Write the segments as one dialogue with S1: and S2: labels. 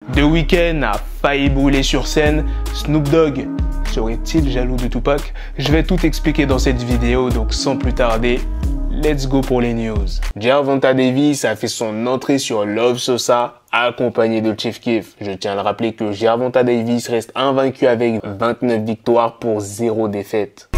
S1: The Weeknd a failli brûler sur scène. Snoop Dogg serait-il jaloux de Tupac? Je vais tout expliquer dans cette vidéo, donc sans plus tarder, let's go pour les news. Gervonta Davis a fait son entrée sur Love Sosa, accompagné de Chief Keef. Je tiens à le rappeler que Gervonta Davis reste invaincu avec 29 victoires pour 0 défaite.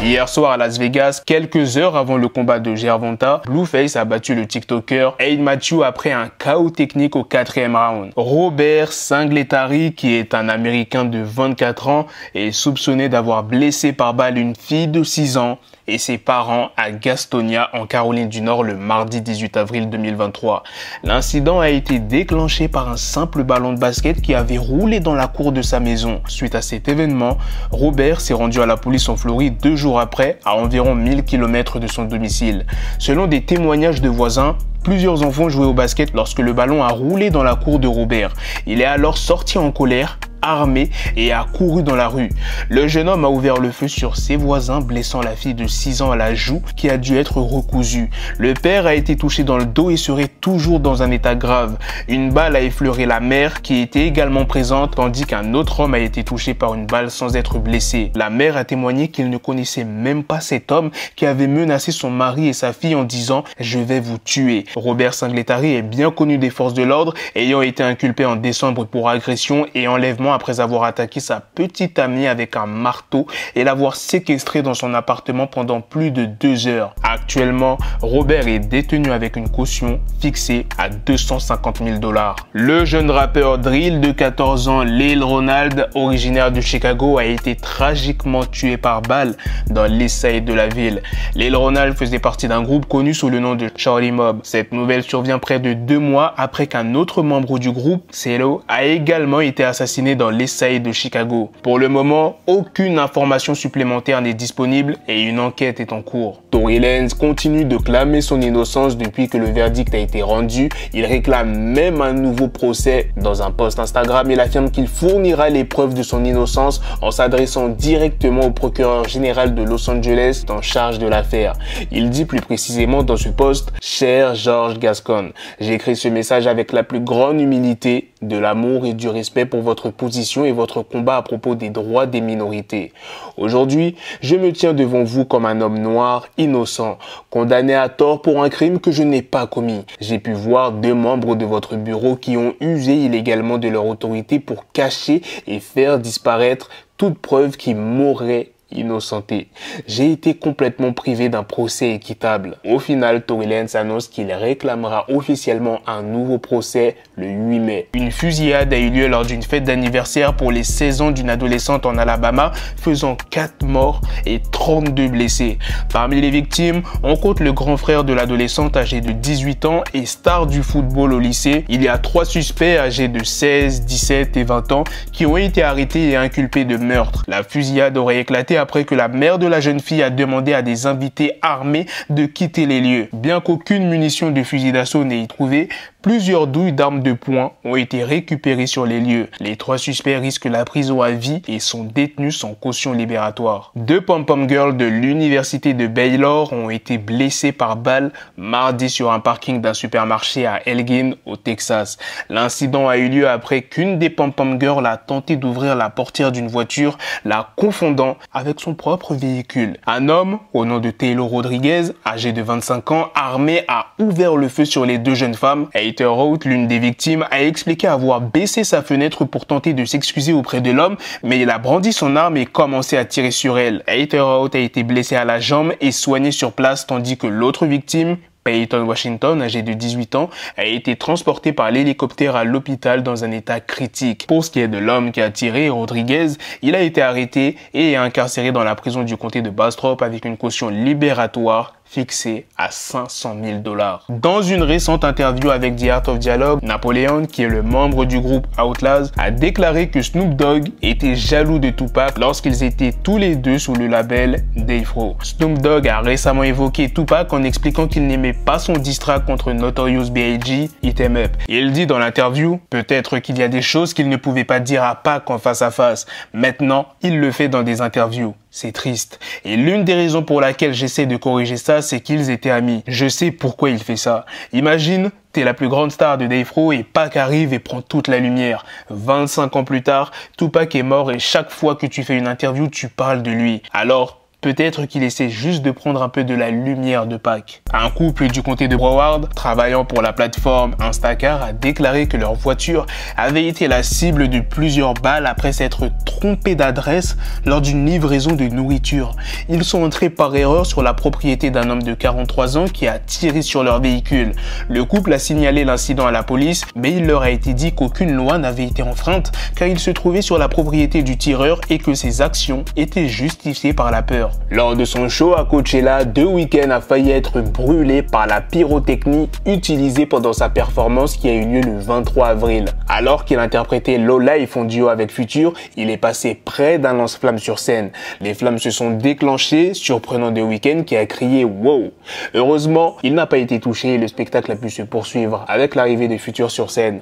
S1: Hier soir à Las Vegas, quelques heures avant le combat de Gervonta, Blueface a battu le TikToker Aid Matthew après un chaos technique au 4e round. Robert Singletary, qui est un Américain de 24 ans, est soupçonné d'avoir blessé par balle une fille de 6 ans et ses parents à Gastonia en Caroline du Nord le mardi 18 avril 2023. L'incident a été déclenché par un simple ballon de basket qui avait roulé dans la cour de sa maison. Suite à cet événement, Robert s'est rendu à la police en Floride 2 jours après, à environ 1000 km de son domicile. Selon des témoignages de voisins, plusieurs enfants jouaient au basket lorsque le ballon a roulé dans la cour de Robert. Il est alors sorti en colère, armé, et a couru dans la rue. Le jeune homme a ouvert le feu sur ses voisins, blessant la fille de 6 ans à la joue qui a dû être recousue. Le père a été touché dans le dos et serait toujours dans un état grave. Une balle a effleuré la mère qui était également présente, tandis qu'un autre homme a été touché par une balle sans être blessé. La mère a témoigné qu'il ne connaissait même pas cet homme qui avait menacé son mari et sa fille en disant « Je vais vous tuer ». Robert Singletary est bien connu des forces de l'ordre, ayant été inculpé en décembre pour agression et enlèvement après avoir attaqué sa petite amie avec un marteau et l'avoir séquestrée dans son appartement pendant plus de 2 heures. Actuellement, Robert est détenu avec une caution fixée à 250 000 $. Le jeune rappeur drill de 14 ans, Lil Ronald, originaire de Chicago, a été tragiquement tué par balle dans l'East Side de la ville. Lil Ronald faisait partie d'un groupe connu sous le nom de Charlie Mob. Cette nouvelle survient près de 2 mois après qu'un autre membre du groupe, CeeLo, a également été assassiné dans l'East Side de Chicago. Pour le moment, aucune information supplémentaire n'est disponible et une enquête est en cours. Tory Lanez continue de clamer son innocence depuis que le verdict a été rendu. Il réclame même un nouveau procès. Dans un post Instagram, il affirme qu'il fournira les preuves de son innocence en s'adressant directement au procureur général de Los Angeles en charge de l'affaire. Il dit plus précisément dans ce post « Cher George Gascon, j'écris ce message avec la plus grande humilité, de l'amour et du respect pour votre position et votre combat à propos des droits des minorités. Aujourd'hui, je me tiens devant vous comme un homme noir, innocent, condamné à tort pour un crime que je n'ai pas commis. J'ai pu voir 2 membres de votre bureau qui ont usé illégalement de leur autorité pour cacher et faire disparaître toute preuve qui m'aurait innocenté. J'ai été complètement privé d'un procès équitable. Au final, Tory Lanez annonce qu'il réclamera officiellement un nouveau procès le 8 mai. Une fusillade a eu lieu lors d'une fête d'anniversaire pour les 16 ans d'une adolescente en Alabama, faisant 4 morts et 32 blessés. Parmi les victimes, on compte le grand frère de l'adolescente âgé de 18 ans et star du football au lycée. Il y a 3 suspects âgés de 16, 17 et 20 ans qui ont été arrêtés et inculpés de meurtre. La fusillade aurait éclaté après que la mère de la jeune fille a demandé à des invités armés de quitter les lieux. Bien qu'aucune munition de fusil d'assaut n'ait été trouvée, plusieurs douilles d'armes de poing ont été récupérées sur les lieux. Les 3 suspects risquent la prison à vie et sont détenus sans caution libératoire. 2 pom-pom girls de l'université de Baylor ont été blessées par balle mardi sur un parking d'un supermarché à Elgin, au Texas. L'incident a eu lieu après qu'une des pom-pom girls a tenté d'ouvrir la portière d'une voiture, la confondant avec son propre véhicule. Un homme, au nom de Taylor Rodriguez, âgé de 25 ans, armé, a ouvert le feu sur les 2 jeunes femmes. Heather Roth, l'une des victimes, a expliqué avoir baissé sa fenêtre pour tenter de s'excuser auprès de l'homme, mais il a brandi son arme et commencé à tirer sur elle. Heather Roth a été blessée à la jambe et soignée sur place, tandis que l'autre victime, Peyton Washington, âgé de 18 ans, a été transporté par l'hélicoptère à l'hôpital dans un état critique. Pour ce qui est de l'homme qui a tiré, Rodriguez, il a été arrêté et incarcéré dans la prison du comté de Bastrop avec une caution libératoire fixé à 500 000 $. Dans une récente interview avec The Art of Dialogue, Napoleon, qui est le membre du groupe Outlawz, a déclaré que Snoop Dogg était jaloux de Tupac lorsqu'ils étaient tous les deux sous le label Death Row. Snoop Dogg a récemment évoqué Tupac en expliquant qu'il n'aimait pas son diss track contre Notorious B.I.G., Hit 'Em Up. Il dit dans l'interview, peut-être qu'il y a des choses qu'il ne pouvait pas dire à Pac en face à face. Maintenant, il le fait dans des interviews. C'est triste. Et l'une des raisons pour laquelle j'essaie de corriger ça, c'est qu'ils étaient amis. Je sais pourquoi il fait ça. Imagine, t'es la plus grande star de Dave Row et Pac arrive et prend toute la lumière. 25 ans plus tard, Tupac est mort et chaque fois que tu fais une interview, tu parles de lui. Alors, peut-être qu'il essaie juste de prendre un peu de la lumière de Pac. Un couple du comté de Broward, travaillant pour la plateforme Instacart, a déclaré que leur voiture avait été la cible de plusieurs balles après s'être trompé d'adresse lors d'une livraison de nourriture. Ils sont entrés par erreur sur la propriété d'un homme de 43 ans qui a tiré sur leur véhicule. Le couple a signalé l'incident à la police, mais il leur a été dit qu'aucune loi n'avait été enfreinte car ils se trouvaient sur la propriété du tireur et que ses actions étaient justifiées par la peur. Lors de son show à Coachella, The Weeknd a failli être brûlé par la pyrotechnie utilisée pendant sa performance qui a eu lieu le 23 avril. Alors qu'il interprétait Lola et en duo avec Future, il est passé près d'un lance-flamme sur scène. Les flammes se sont déclenchées, surprenant The Weeknd qui a crié « Wow ». Heureusement, il n'a pas été touché et le spectacle a pu se poursuivre avec l'arrivée de Future sur scène.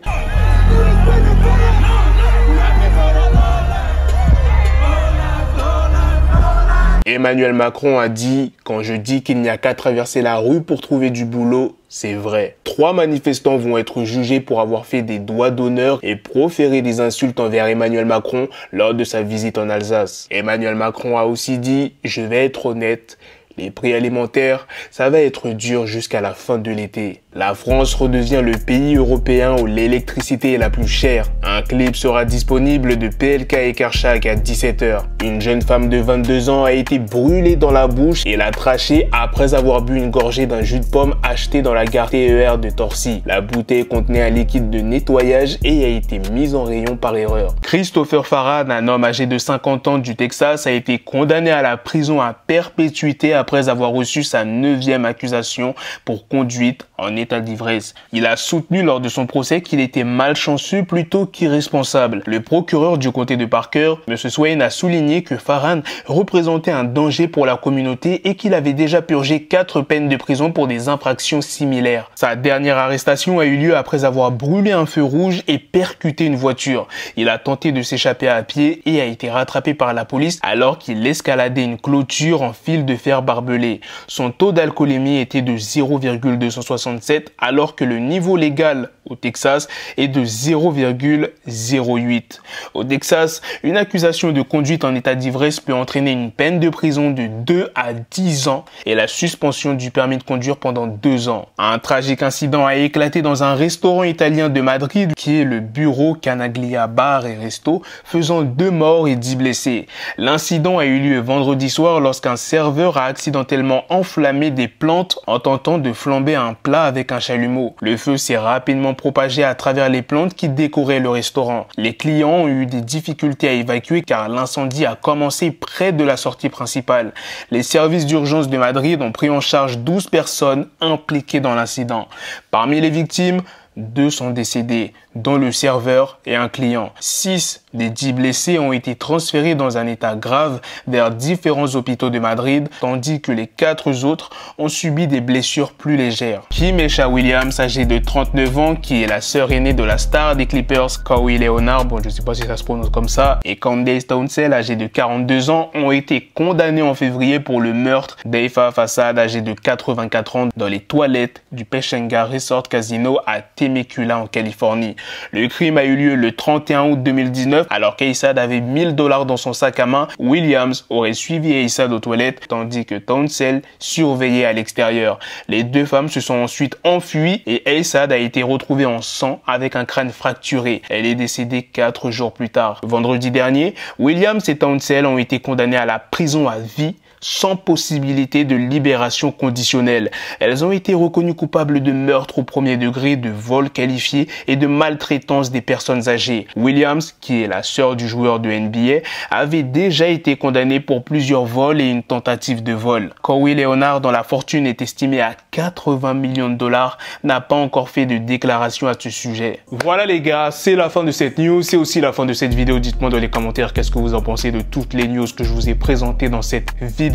S1: Emmanuel Macron a dit « Quand je dis qu'il n'y a qu'à traverser la rue pour trouver du boulot, c'est vrai. » 3 manifestants vont être jugés pour avoir fait des doigts d'honneur et proféré des insultes envers Emmanuel Macron lors de sa visite en Alsace. Emmanuel Macron a aussi dit « Je vais être honnête, les prix alimentaires, ça va être dur jusqu'à la fin de l'été. » La France redevient le pays européen où l'électricité est la plus chère. Un clip sera disponible de PLK et Kershak à 17 h. Une jeune femme de 22 ans a été brûlée dans la bouche et l'a trachée après avoir bu une gorgée d'un jus de pomme acheté dans la gare TER de Torcy. La bouteille contenait un liquide de nettoyage et a été mise en rayon par erreur. Christopher Farad, un homme âgé de 50 ans du Texas, a été condamné à la prison à perpétuité après avoir reçu sa 9e accusation pour conduite en état d'ivresse. Il a soutenu lors de son procès qu'il était malchanceux plutôt qu'irresponsable. Le procureur du comté de Parker, M. Swain, a souligné que Farhan représentait un danger pour la communauté et qu'il avait déjà purgé 4 peines de prison pour des infractions similaires. Sa dernière arrestation a eu lieu après avoir brûlé un feu rouge et percuté une voiture. Il a tenté de s'échapper à pied et a été rattrapé par la police alors qu'il escaladait une clôture en fil de fer barbelé. Son taux d'alcoolémie était de 0,267 alors que le niveau légal au Texas est de 0,08. Au Texas, une accusation de conduite en état d'ivresse peut entraîner une peine de prison de 2 à 10 ans et la suspension du permis de conduire pendant 2 ans. Un tragique incident a éclaté dans un restaurant italien de Madrid qui est le Bureau Canaglia Bar et Resto, faisant 2 morts et 10 blessés. L'incident a eu lieu vendredi soir lorsqu'un serveur a accidentellement enflammé des plantes en tentant de flamber un plat avec un chalumeau. Le feu s'est rapidement propagé à travers les plantes qui décoraient le restaurant. Les clients ont eu des difficultés à évacuer car l'incendie a commencé près de la sortie principale. Les services d'urgence de Madrid ont pris en charge 12 personnes impliquées dans l'incident. Parmi les victimes, 2 sont décédés, dont le serveur et un client. 6 des 10 blessés ont été transférés dans un état grave vers différents hôpitaux de Madrid, tandis que les 4 autres ont subi des blessures plus légères. Kimmesha Williams, âgée de 39 ans, qui est la sœur aînée de la star des Clippers, Kawhi Leonard, bon je sais pas si ça se prononce comme ça, et Candace Townsend, âgée de 42 ans, ont été condamnés en février pour le meurtre d'Eifa Fassad, âgée de 84 ans, dans les toilettes du Peshenga Resort Casino à Temecula en Californie. Le crime a eu lieu le 31 août 2019 alors qu'Eissad avait $1000 dans son sac à main. Williams aurait suivi Eissad aux toilettes tandis que Townsend surveillait à l'extérieur. Les 2 femmes se sont ensuite enfuies et Eissad a été retrouvée en sang avec un crâne fracturé. Elle est décédée 4 jours plus tard. Vendredi dernier, Williams et Townsend ont été condamnés à la prison à vie sans possibilité de libération conditionnelle. Elles ont été reconnues coupables de meurtre au premier degré, de vol qualifié et de maltraitance des personnes âgées. Williams, qui est la sœur du joueur de NBA, avait déjà été condamnée pour plusieurs vols et une tentative de vol. Kawhi Leonard, dont la fortune est estimée à 80 millions de dollars, n'a pas encore fait de déclaration à ce sujet. Voilà les gars, c'est la fin de cette news, c'est aussi la fin de cette vidéo. Dites-moi dans les commentaires qu'est-ce que vous en pensez de toutes les news que je vous ai présentées dans cette vidéo.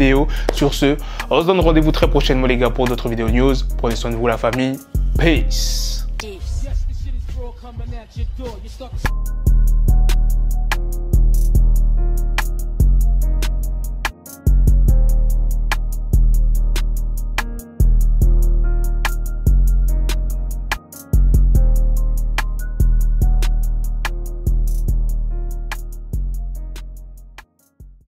S1: Sur ce, on se donne rendez-vous très prochainement les gars pour d'autres vidéos news. Prenez soin de vous la famille. Peace.